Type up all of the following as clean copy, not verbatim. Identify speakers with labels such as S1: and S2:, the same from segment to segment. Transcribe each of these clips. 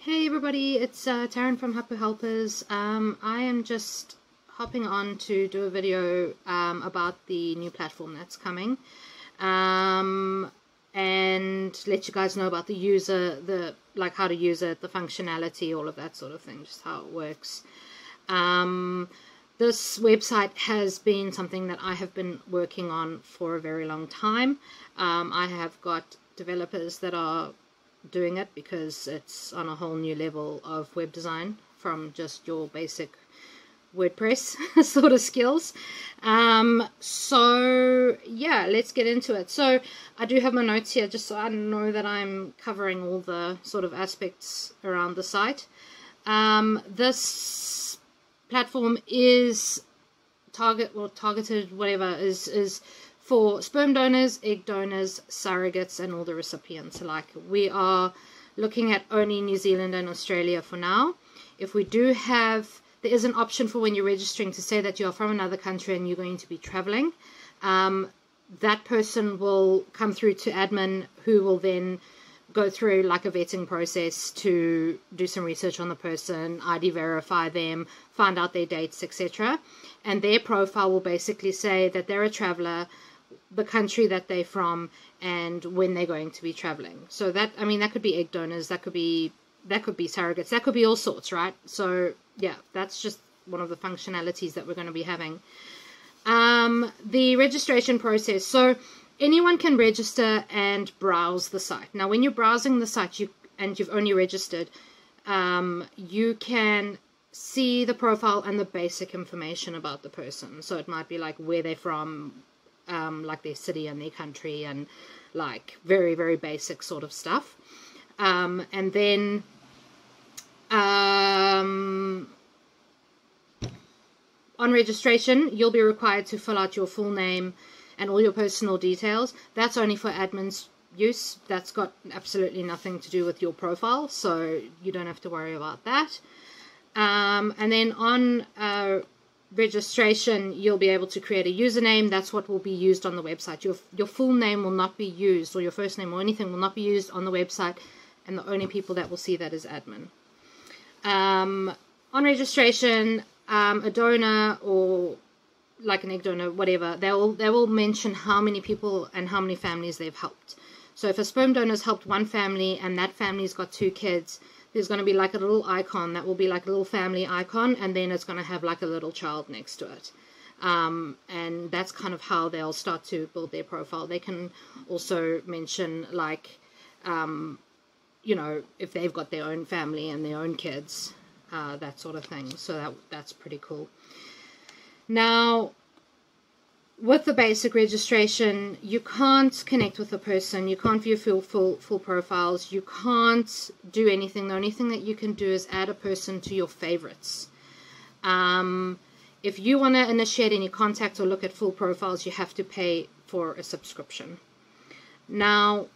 S1: Hey everybody, it's Taryn from Hapu Helpers. I am just hopping on to do a video about the new platform that's coming, and let you guys know about the user, like how to use it, the functionality, all of that sort of thing, just how it works. This website has been something that I have been working on for a very long time. I have got developers that are doing it because it's on a whole new level of web design from just your basic WordPress sort of skills. So yeah, let's get into it. So I do have my notes here just so I know that I'm covering all the sort of aspects around the site. This platform is targeted, whatever, is for sperm donors, egg donors, surrogates, and all the recipients alike. We are looking at only New Zealand and Australia for now. If we do have, there is an option for when you're registering to say that you're from another country and you're going to be traveling. That person will come through to admin, who will then go through like a vetting process to do some research on the person, ID verify them, find out their dates, etc. And their profile will basically say that they're a traveler, the country that they're from, and when they're going to be traveling. So that, I mean, that could be egg donors, that could be surrogates, that could be all sorts, right? So yeah, that's just one of the functionalities that we're going to be having. The registration process. So anyone can register and browse the site. Now, when you're browsing the site and you've only registered, you can see the profile and the basic information about the person. So it might be like where they're from, like their city and their country, and like very, very basic sort of stuff. And then on registration, you'll be required to fill out your full name and all your personal details. That's only for admin's use. That's got absolutely nothing to do with your profile, so you don't have to worry about that. And then on registration, you'll be able to create a username. That's what will be used on the website. Your full name will not be used, or your first name or anything will not be used on the website, and the only people that will see that is admin. On registration, a donor or like an egg donor, whatever, they will mention how many people and how many families they've helped. So if a sperm donor's helped one family and that family's got 2 kids, there's going to be like a little icon that will be like a little family icon, and then it's going to have like a little child next to it. And that's kind of how they'll start to build their profile. They can also mention like, you know, if they've got their own family and their own kids, that sort of thing. So that's pretty cool. Now, with the basic registration, you can't connect with a person, you can't view full profiles, you can't do anything. The only thing that you can do is add a person to your favorites. If you want to initiate any contact or look at full profiles, you have to pay for a subscription. Now,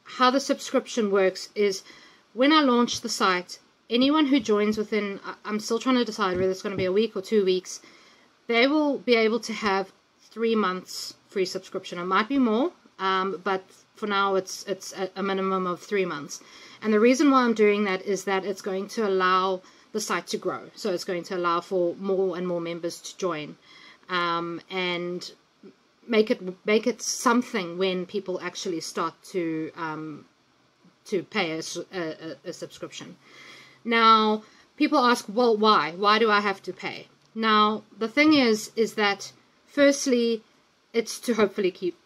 S1: how the subscription works is, when I launch the site, anyone who joins within, I'm still trying to decide whether it's going to be a week or 2 weeks, they will be able to have 3 months free subscription. It might be more, but for now it's a minimum of 3 months. And the reason why I'm doing that is that it's going to allow the site to grow. So it's going to allow for more and more members to join, and make it something when people actually start to pay a subscription. Now, people ask, well, why? Why do I have to pay? Now, the thing is that firstly, it's to hopefully keep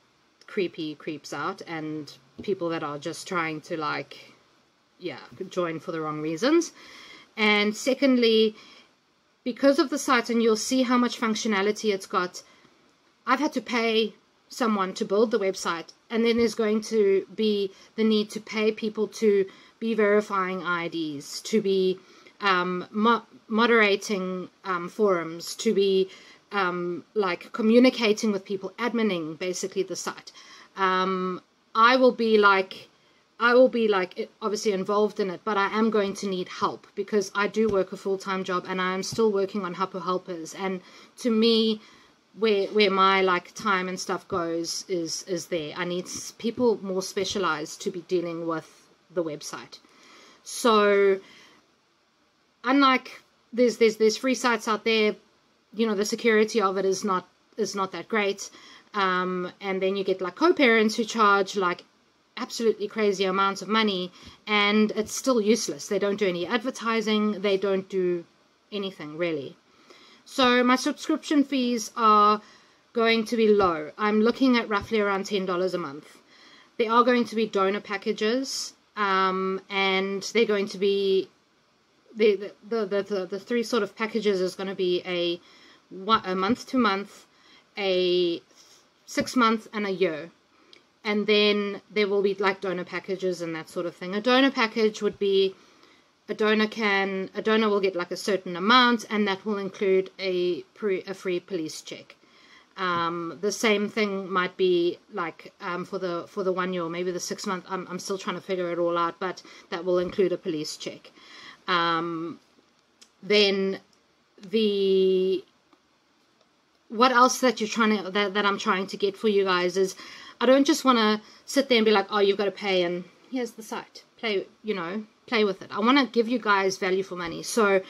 S1: creepy creeps out and people that are just trying to, like, yeah, join for the wrong reasons. And secondly, because of the site, and you'll see how much functionality it's got, I've had to pay someone to build the website, and then there's going to be the need to pay people to be verifying IDs, to be moderating forums, to be like communicating with people, adminning basically the site. I will be like obviously involved in it, but I am going to need help because I do work a full-time job and I am still working on Hapu Helpers. And to me, where my like time and stuff goes is there. I need people more specialized to be dealing with the website. So unlike there's free sites out there, you know, the security of it is not that great. And then you get like co-parents who charge like absolutely crazy amounts of money, and it's still useless. They don't do any advertising. They don't do anything really. So my subscription fees are going to be low. I'm looking at roughly around $10 a month. There are going to be donor packages, and they're going to be the three sort of packages is going to be a month to month, a 6 month, and a year. And then there will be like donor packages and that sort of thing. A donor package would be a donor will get like a certain amount, and that will include a free police check. The same thing might be like for the 1 year, or maybe the 6 month. I'm still trying to figure it all out, but that will include a police check. Then what else that you're trying to that I'm trying to get for you guys is, I don't just want to sit there and be like, oh, you've got to pay and here's the site, play with it. I want to give you guys value for money. So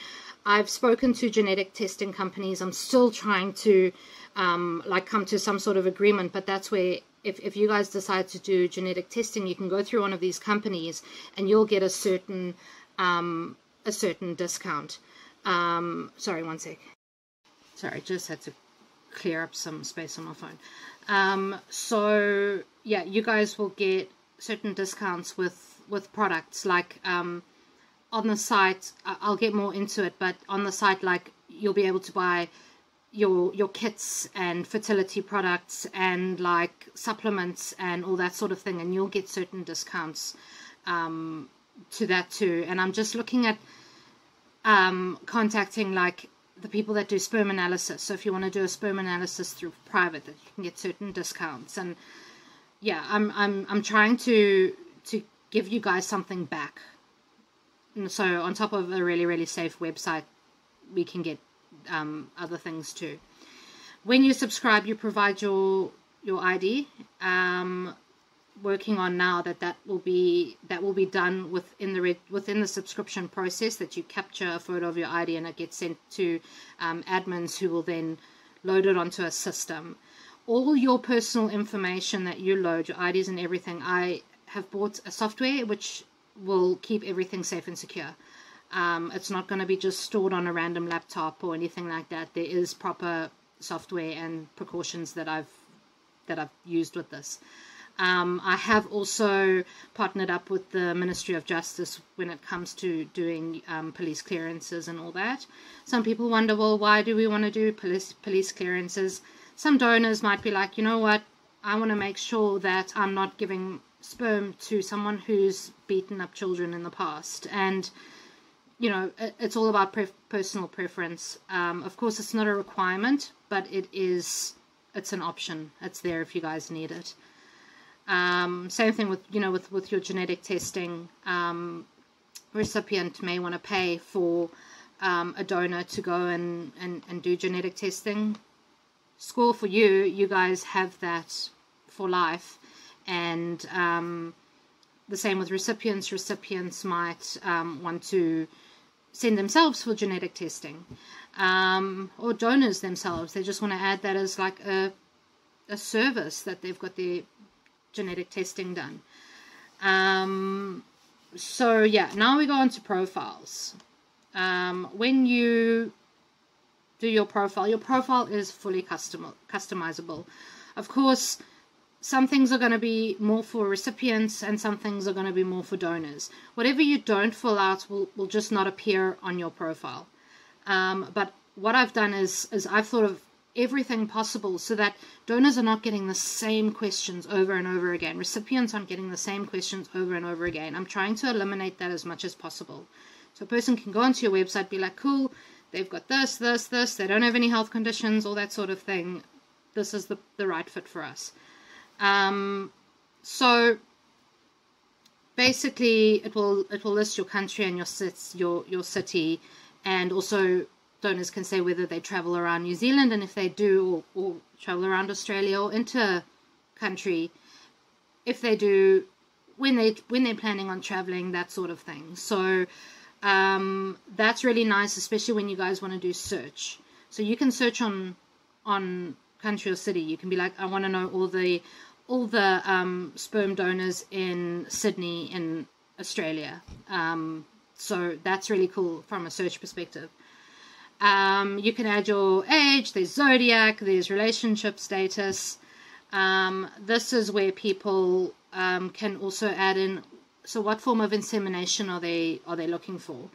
S1: I've spoken to genetic testing companies. I'm still trying to come to some sort of agreement, but that's where if you guys decide to do genetic testing, you can go through one of these companies and you'll get a certain discount. Sorry, one sec. Sorry, just had to clear up some space on my phone. So yeah, you guys will get certain discounts with products like on the site. I'll get more into it, but on the site, like, you'll be able to buy your kits and fertility products and like supplements and all that sort of thing, and you'll get certain discounts to that too. And I'm just looking at contacting like the people that do sperm analysis. So if you want to do a sperm analysis through private, that you can get certain discounts. And yeah, I'm trying to give you guys something back. And so on top of a really, really safe website, we can get other things too. When you subscribe, you provide your ID. Working on now that will be done within the subscription process, that you capture a photo of your ID and it gets sent to admins, who will then load it onto a system. All your personal information that you load, your IDs and everything, I have bought a software which will keep everything safe and secure. It's not going to be just stored on a random laptop or anything like that. There is proper software and precautions that I've used with this. I have also partnered up with the Ministry of Justice when it comes to doing police clearances and all that. Some people wonder, well, why do we want to do police clearances? Some donors might be like, you know what, I want to make sure that I'm not giving sperm to someone who's beaten up children in the past. And, you know, it's all about personal preference. Of course, it's not a requirement, but it's an option. It's there if you guys need it. Same thing with your genetic testing. Recipient may want to pay for a donor to go and do genetic testing. Score for you. You guys have that for life. And the same with recipients. Recipients might want to send themselves for genetic testing, or donors themselves. They just want to add that as like a service that they've got their genetic testing done. So yeah, now we go on to profiles. When you do your profile is fully customizable. Of course, some things are going to be more for recipients and some things are going to be more for donors. Whatever you don't fill out will just not appear on your profile. But what I've done is I've thought of everything possible so that donors are not getting the same questions over and over again. Recipients aren't getting the same questions over and over again. I'm trying to eliminate that as much as possible. So a person can go onto your website, be like, cool, they've got this, they don't have any health conditions, all that sort of thing. This is the right fit for us. So basically it will list your country and your city, and also donors can say whether they travel around New Zealand, and if they do, or travel around Australia or inter-country. If they do, when they're planning on traveling, that sort of thing. So that's really nice, especially when you guys want to do search. So you can search on country or city. You can be like, I want to know all the sperm donors in Sydney in Australia. So that's really cool from a search perspective. You can add your age, there's zodiac, there's relationship status. This is where people can also add in, so what form of insemination are they looking for?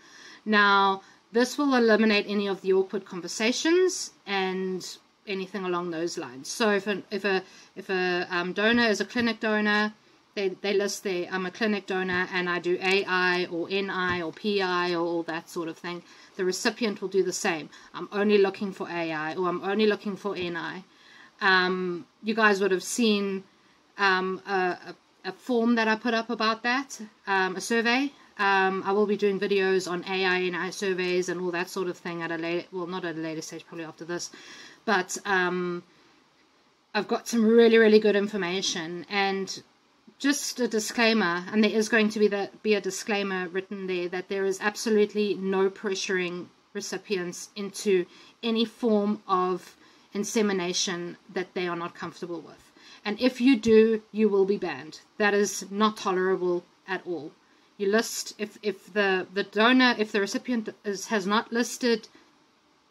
S1: Now, this will eliminate any of the awkward conversations and anything along those lines. So if a donor is a clinic donor, they list there, I'm a clinic donor and I do AI or NI or PI or all that sort of thing. The recipient will do the same. I'm only looking for AI or I'm only looking for NI. You guys would have seen a form that I put up about that, a survey. I will be doing videos on AI, NI surveys and all that sort of thing at a later, well, not at a later stage, probably after this. But I've got some really, really good information. And just a disclaimer, and there is going to be a disclaimer written there, that there is absolutely no pressuring recipients into any form of insemination that they are not comfortable with. And if you do, you will be banned. That is not tolerable at all. You list, if the donor, if the recipient has not listed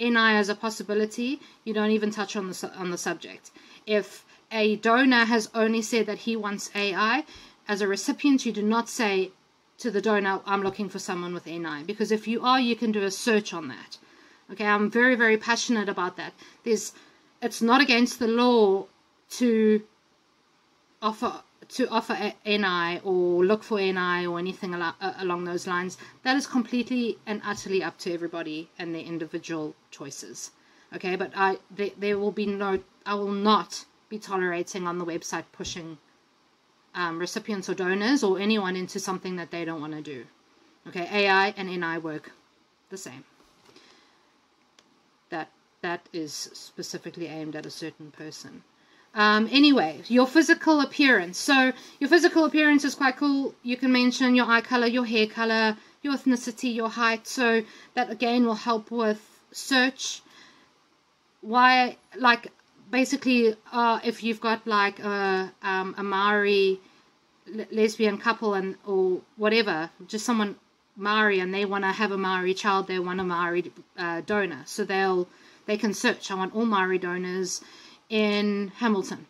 S1: NI as a possibility, you don't even touch on the subject. If a donor has only said that he wants AI, as a recipient, you do not say to the donor, I'm looking for someone with NI. Because if you are, you can do a search on that. Okay, I'm very, very passionate about that. It's not against the law to offer NI or look for NI or anything along those lines. That is completely and utterly up to everybody and their individual choices. Okay, but there will be I will not be tolerating on the website pushing recipients or donors or anyone into something that they don't want to do. Okay, AI and NI work the same. That is specifically aimed at a certain person. Anyway, your physical appearance. So your physical appearance is quite cool. You can mention your eye color, your hair color, your ethnicity, your height. So that again will help with search. Why, like, basically, if you've got like a Maori lesbian couple or whatever, just someone Maori, and they want to have a Maori child, they want a Maori donor. So they can search, I want all Maori donors in Hamilton,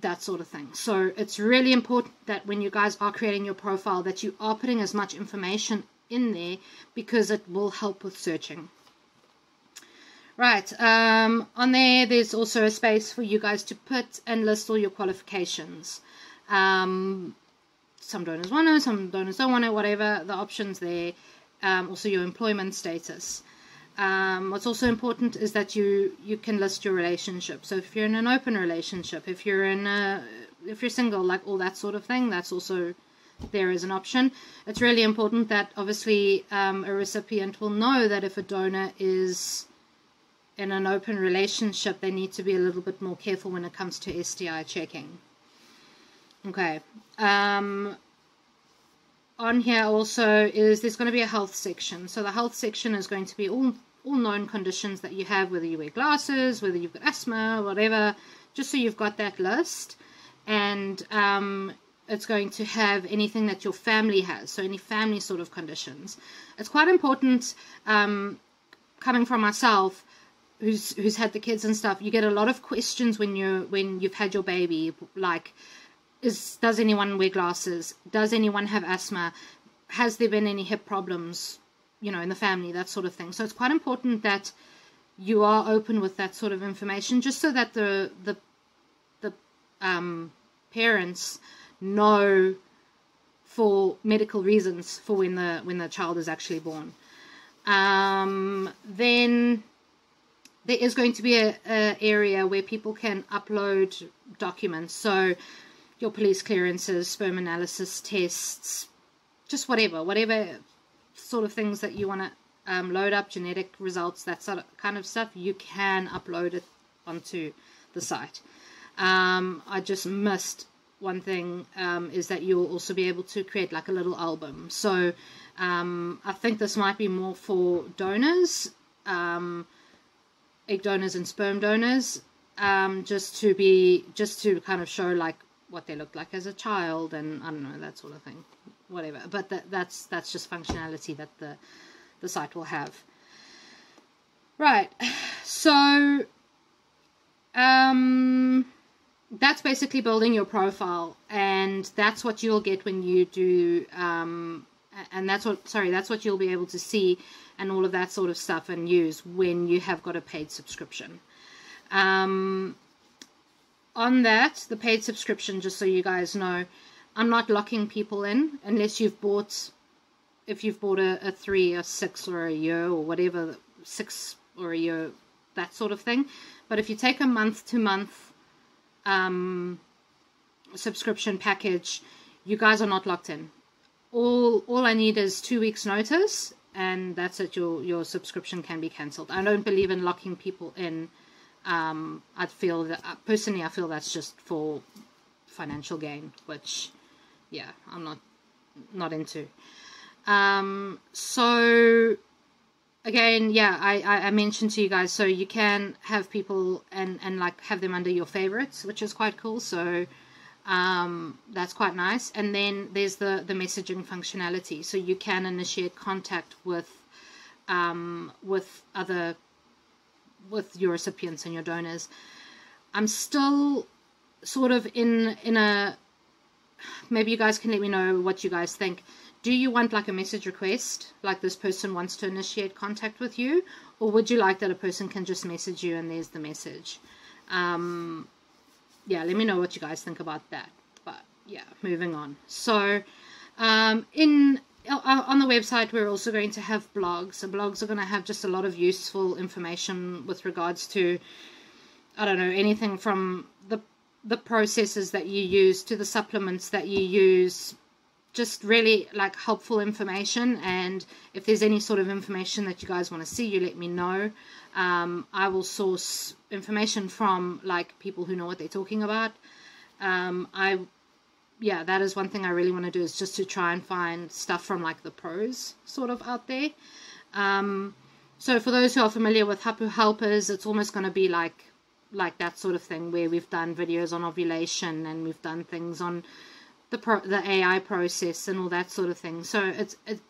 S1: that sort of thing. So it's really important that when you guys are creating your profile, that you are putting as much information in there, because it will help with searching. Right, on there's also a space for you guys to put and list all your qualifications. Some donors want it, some donors don't want it, whatever, the options there. Also your employment status. What's also important is that you can list your relationship. So if you're in an open relationship, if you're single, like all that sort of thing, that's also there as an option. It's really important that obviously a recipient will know that if a donor is in an open relationship, they need to be a little bit more careful when it comes to STI checking. Okay. On here also there's going to be a health section. So the health section is going to be all known conditions that you have, whether you wear glasses, whether you've got asthma, whatever, just so you've got that list. And it's going to have anything that your family has, so any family sort of conditions. It's quite important, coming from myself, who's had the kids and stuff, you get a lot of questions when you've had your baby, like, does anyone wear glasses? Does anyone have asthma? Has there been any hip problems, in the family, that sort of thing. So it's quite important that you are open with that sort of information, just so that the parents know for medical reasons for when the child is actually born. Then there is going to be a area where people can upload documents. So your police clearances, sperm analysis tests, just whatever sort of things that you want to load up, genetic results, that sort of kind of stuff, you can upload it onto the site. I just missed one thing is that you'll also be able to create like a little album. So I think this might be more for donors, egg donors and sperm donors, just to kind of show like what they look like as a child, and I don't know, that sort of thing, whatever. But that's just functionality that the site will have. Right, so that's basically building your profile, and that's what you'll get when you do, and that's what you'll be able to see and all of that sort of stuff and use when you have got a paid subscription. On that, the paid subscription, just so you guys know, I'm not locking people in unless you've bought, if you've bought a 3 or 6 or a year or whatever, 6 or a year, that sort of thing. But if you take a month-to-month subscription package, you guys are not locked in. All I need is 2 weeks notice, and that's it. Your subscription can be cancelled. I don't believe in locking people in. I feel that personally, I feel that's just for financial gain, which, yeah, I'm not into. So again, yeah, I mentioned to you guys, so you can have people and like have them under your favorites, which is quite cool. So that's quite nice. And then there's the messaging functionality, so you can initiate contact with your recipients and your donors. I'm still sort of in a, maybe you guys can let me know what you guys think. Do you want like a message request, like this person wants to initiate contact with you, or would you like that a person can just message you and there's the message? Yeah, let me know what you guys think about that. But yeah, moving on. So on the website, we're also going to have blogs. So blogs are going to have just a lot of useful information with regards to, I don't know, anything from the processes that you use to the supplements that you use, just really like helpful information. And if there's any sort of information that you guys want to see, you let me know. I will source information from like people who know what they're talking about. Yeah, that is one thing I really want to do, is just to try and find stuff from like the pros sort of out there. So for those who are familiar with Hapu Helpers, it's almost going to be like that sort of thing, where we've done videos on ovulation and we've done things on the AI process and all that sort of thing. So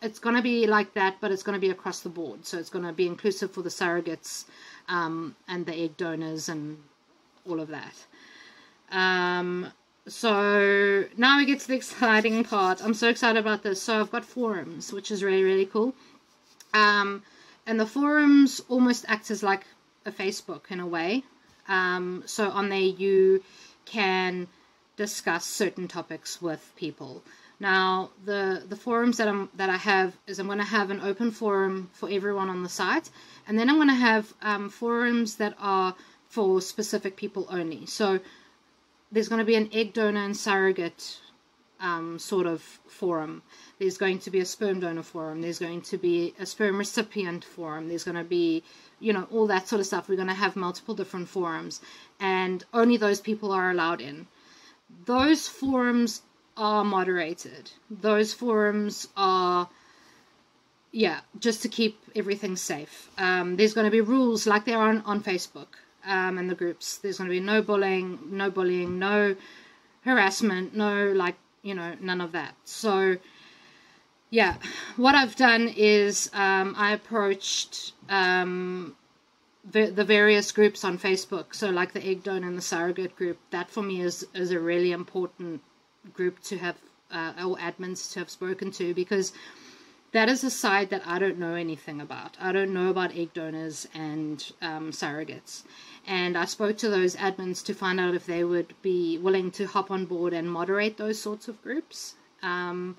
S1: it's going to be like that, but it's going to be across the board. So it's going to be inclusive for the surrogates and the egg donors and all of that. So now we get to the exciting part. I'm so excited about this. So I've got forums, which is really, really cool. And the forums almost act as like a Facebook in a way. So on there you can discuss certain topics with people. Now the forums that I have is, I'm going to have an open forum for everyone on the site, and then I'm going to have forums that are for specific people only. So there's going to be an egg donor and surrogate sort of forum. There's going to be a sperm donor forum. There's going to be a sperm recipient forum. There's going to be, you know, all that sort of stuff. We're going to have multiple different forums, and only those people are allowed in. Those forums are moderated. Those forums are, yeah, just to keep everything safe. There's going to be rules like there are on Facebook and the groups. There's going to be no bullying, no harassment, no, like, you know, none of that. So yeah, what I've done is I approached the various groups on Facebook. So like the egg donor and the surrogate group, that for me is a really important group to have, or admins to have spoken to, because that is a side that I don't know anything about. I don't know about egg donors and surrogates. And I spoke to those admins to find out if they would be willing to hop on board and moderate those sorts of groups. And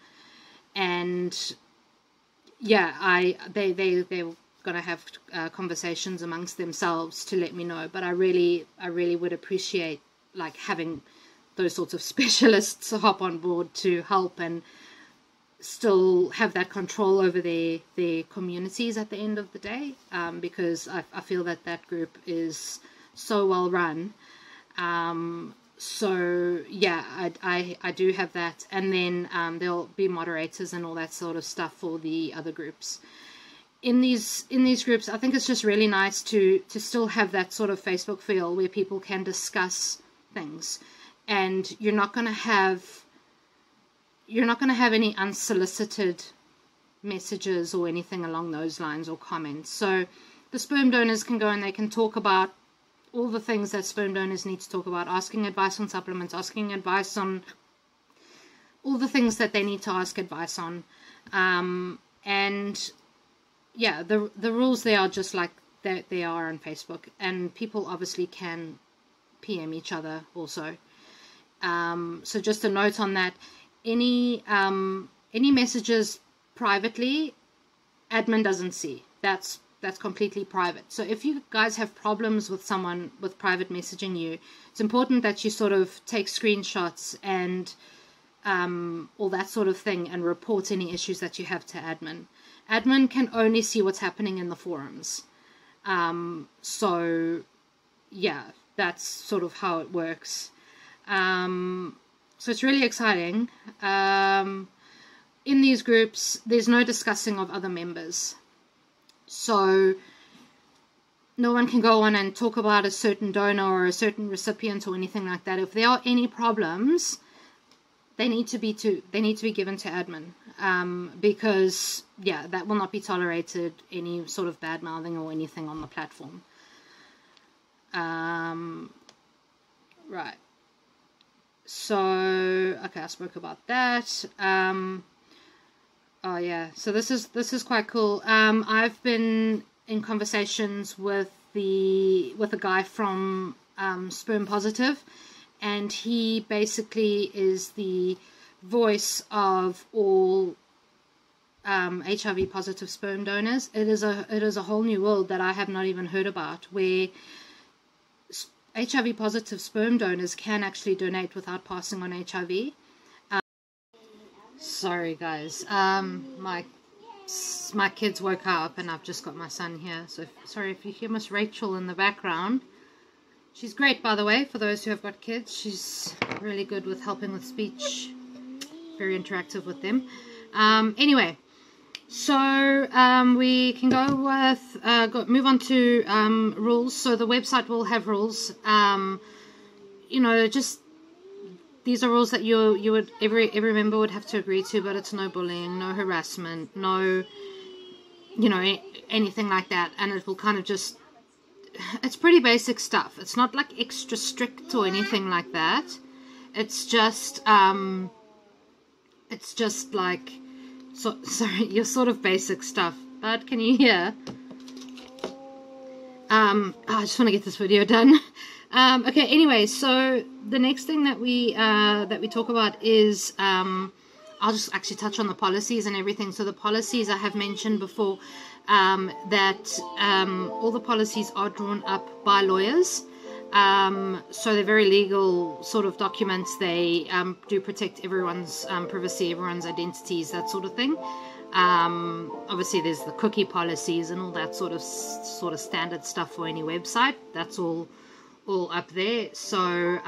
S1: yeah, they're going to have conversations amongst themselves to let me know. But I really would appreciate like having those sorts of specialists hop on board to help and still have that control over their communities at the end of the day, because I feel that group is so well run, So yeah, I do have that, and then there'll be moderators and all that sort of stuff for the other groups. In these groups, I think it's just really nice to still have that sort of Facebook feel where people can discuss things, and you're not going to have any unsolicited messages or anything along those lines, or comments. So the sperm donors can go and they can talk about all the things that sperm donors need to talk about, asking advice on supplements, asking advice on all the things that they need to ask advice on. And yeah, the rules there are just like they are on Facebook, and people obviously can PM each other also. So just a note on that: any messages privately, admin doesn't see. That's completely private. So if you guys have problems with someone with private messaging you, it's important that you sort of take screenshots and all that sort of thing and report any issues that you have to admin. Admin can only see what's happening in the forums. So yeah, that's sort of how it works. So it's really exciting. In these groups, there's no discussing of other members. So no one can go on and talk about a certain donor or a certain recipient or anything like that. If there are any problems, they need to be given to admin, because yeah, that will not be tolerated, any sort of bad mouthing or anything on the platform. Right. So okay, I spoke about that. Oh yeah, so this is quite cool. I've been in conversations with a guy from Sperm Positive, and he basically is the voice of all HIV positive sperm donors. It is a whole new world that I have not even heard about, where HIV positive sperm donors can actually donate without passing on HIV. Sorry guys, my kids woke up and I've just got my son here, so sorry if you hear Miss Rachel in the background. She's great, by the way, for those who have got kids. She's really good with helping with speech, very interactive with them. Anyway, so we can go with move on to rules. So the website will have rules. You know, just these are rules that you would every member would have to agree to, but it's no bullying, no harassment, no, you know, anything like that. And it will kind of just, it's pretty basic stuff. It's not like extra strict or anything like that. It's just like, so sorry, your sort of basic stuff. But can you hear? I just want to get this video done. Okay, anyway, so the next thing that we talk about is, I'll just actually touch on the policies and everything. So the policies I have mentioned before, that all the policies are drawn up by lawyers. So they're very legal sort of documents. They do protect everyone's privacy, everyone's identities, that sort of thing. Obviously there's the cookie policies and all that sort of standard stuff for any website. That's all up there. So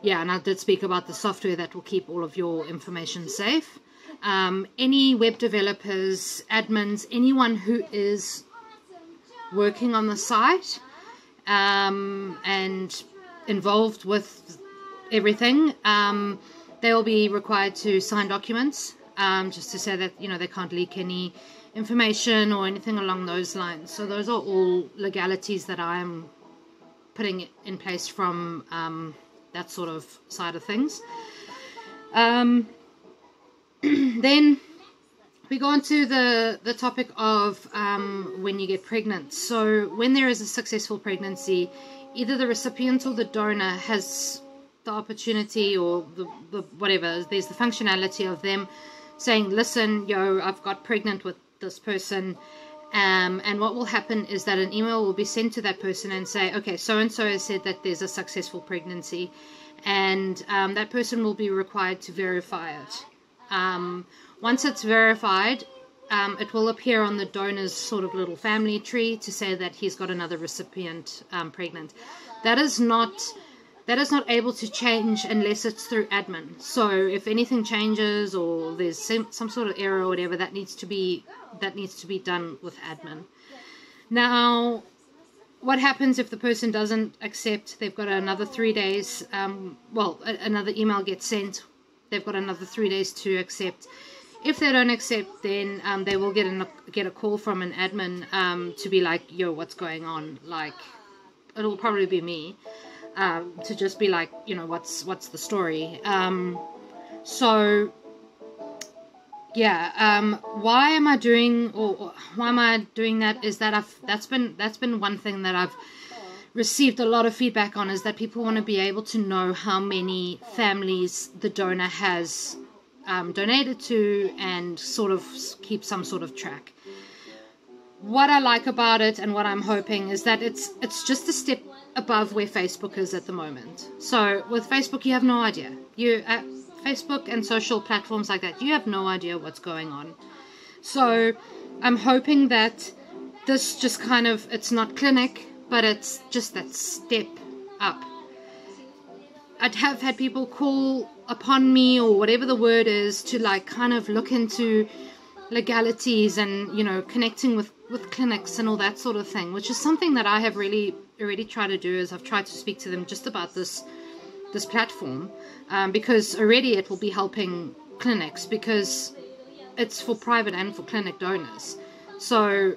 S1: yeah, and I did speak about the software that will keep all of your information safe. Any web developers, admins, anyone who is working on the site and involved with everything, they will be required to sign documents, just to say that, you know, they can't leak any information or anything along those lines. So those are all legalities that I am putting in place from that sort of side of things. Then we go on to the topic of when you get pregnant. So when there is a successful pregnancy, either the recipient or the donor has the opportunity, or the whatever, there's the functionality of them saying, listen, yo, I've got pregnant with this person. And what will happen is that an email will be sent to that person and say, okay, so-and-so has said that there's a successful pregnancy, and that person will be required to verify it. Once it's verified, it will appear on the donor's sort of little family tree to say that he's got another recipient pregnant. That is not that is not able to change unless it's through admin. So if anything changes or there's some sort of error or whatever, that needs to be done with admin. Now, what happens if the person doesn't accept? They've got another 3 days. Another email gets sent. They've got another 3 days to accept. If they don't accept, then they will get a call from an admin to be like, yo, what's going on? Like, it'll probably be me to just be like, you know, what's the story? So yeah, why am I doing that is that that's been one thing that I've received a lot of feedback on, is that people want to be able to know how many families the donor has donated to and sort of keep some sort of track. What I like about it and what I'm hoping is that it's just a step above where Facebook is at the moment. So with Facebook, you have no idea. Facebook and social platforms like that, you have no idea what's going on. So I'm hoping that this just kind of, it's not clinic, but it's just that step up. I'd have had people call upon me, or whatever the word is, to like kind of look into legalities and, you know, connecting with clinics and all that sort of thing, which is something that I have really already tried to do. Is I've tried to speak to them just about this platform, because already it will be helping clinics, because it's for private and for clinic donors. So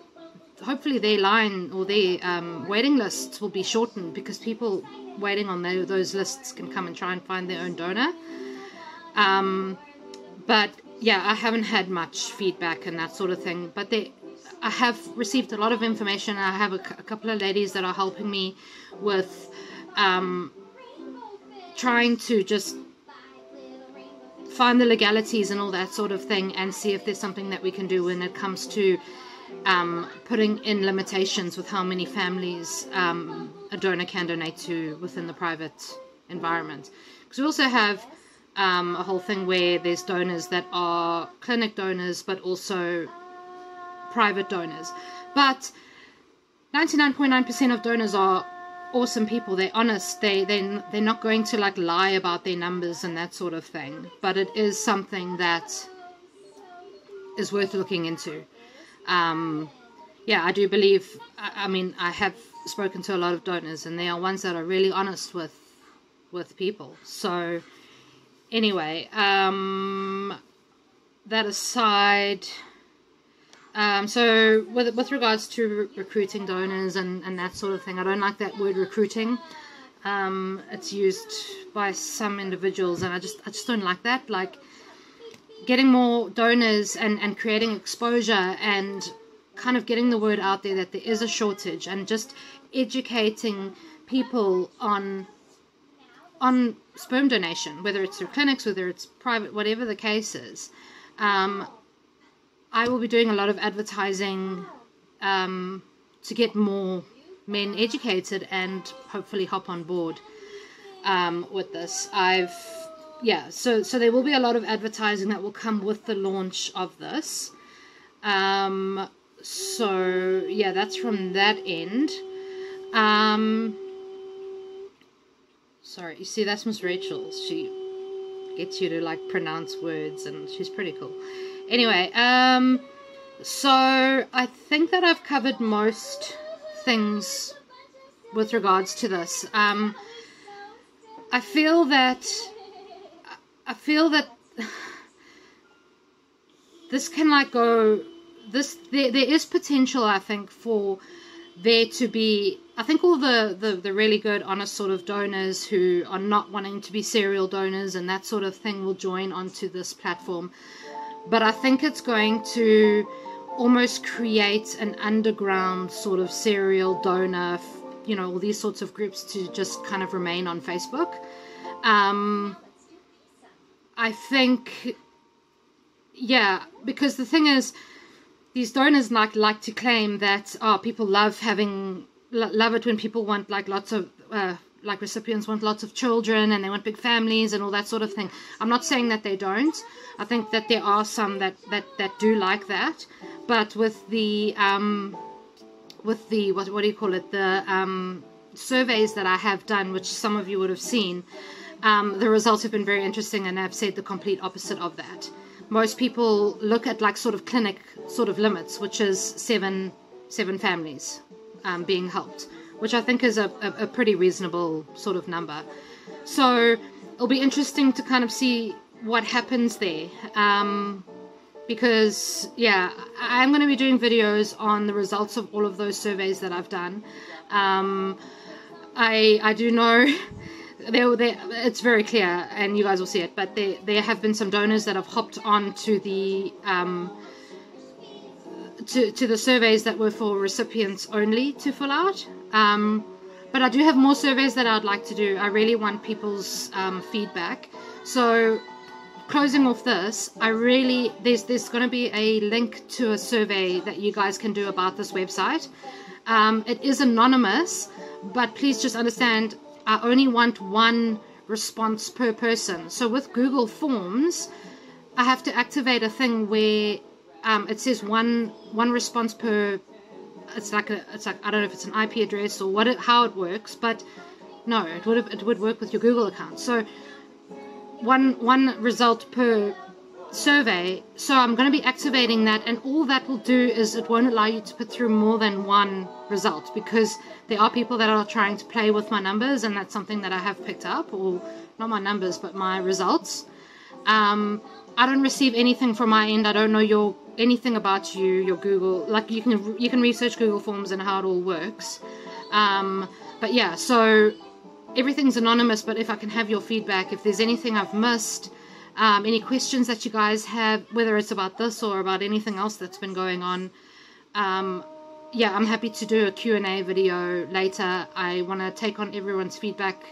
S1: hopefully their line or their waiting lists will be shortened, because people waiting on those lists can come and try and find their own donor. But yeah, I haven't had much feedback and that sort of thing, but I have received a lot of information. I have a couple of ladies that are helping me with trying to just find the legalities and all that sort of thing, and see if there's something that we can do when it comes to putting in limitations with how many families a donor can donate to within the private environment. Because we also have a whole thing where there's donors that are clinic donors but also private donors. But 99.9% of donors are awesome people. They're honest. They're not going to like lie about their numbers and that sort of thing. But it is something that is worth looking into. Yeah, I do believe, I mean, I have spoken to a lot of donors, and they are ones that are really honest with people. So anyway, that aside, so with regards to recruiting donors and that sort of thing, I don't like that word recruiting. It's used by some individuals, and I just don't like that. Like, getting more donors and creating exposure and kind of getting the word out there that there is a shortage, and just educating people on sperm donation, whether it's through clinics, whether it's private, whatever the case is. I will be doing a lot of advertising to get more men educated and hopefully hop on board with this. So there will be a lot of advertising that will come with the launch of this. So yeah, that's from that end. Sorry, you see, that's Miss Rachel. She gets you to like pronounce words, and she's pretty cool. Anyway, so I think that I've covered most things with regards to this. I feel that this can like go, there is potential, I think, for there to be, I think all the really good, honest sort of donors who are not wanting to be serial donors and that sort of thing will join onto this platform. But I think it's going to almost create an underground sort of serial donor, you know, all these sorts of groups to just kind of remain on Facebook. I think, yeah, because the thing is, these donors like to claim that people love it when people want like lots of like recipients want lots of children and they want big families and all that sort of thing. I'm not saying that they don't. I think that there are some that do like that, but with the what do you call it, the surveys that I have done, which some of you would have seen, the results have been very interesting, and I've said the complete opposite of that. Most people look at like sort of clinic sort of limits, which is seven families being helped, which I think is a pretty reasonable sort of number. So it'll be interesting to kind of see what happens there. Because, yeah, I'm going to be doing videos on the results of all of those surveys that I've done. I do know it's very clear, and you guys will see it, but there have been some donors that have hopped on to the to the surveys that were for recipients only to fill out. But I do have more surveys that I'd like to do. I really want people's feedback. So closing off this, there's going to be a link to a survey that you guys can do about this website. It is anonymous, but please just understand, I only want one response per person. So with Google Forms, I have to activate a thing where it says one response per. It's like I don't know if it's an IP address or how it works, but no, it would work with your Google account. So one result per survey. So I'm going to be activating that, and all that will do is it won't allow you to put through more than one result, because there are people that are trying to play with my numbers, and that's something that I have picked up, or not my numbers but my results. I don't receive anything from my end. I don't know anything about your Google. Like you can research Google Forms and how it all works. But yeah, so everything's anonymous, but if I can have your feedback, if there's anything I've missed, any questions that you guys have, whether it's about this or about anything else that's been going on, yeah, I'm happy to do a Q&A video later. I want to take on everyone's feedback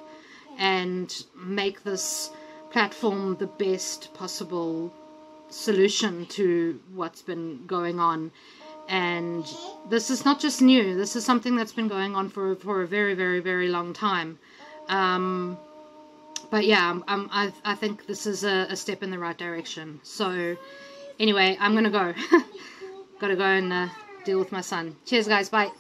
S1: and make this platform the best possible solution to what's been going on. And this is not just new. This is something that's been going on for a very, very, very long time. But yeah, I think this is a step in the right direction. So anyway, I'm going to go. Got to go and deal with my son. Cheers, guys. Bye.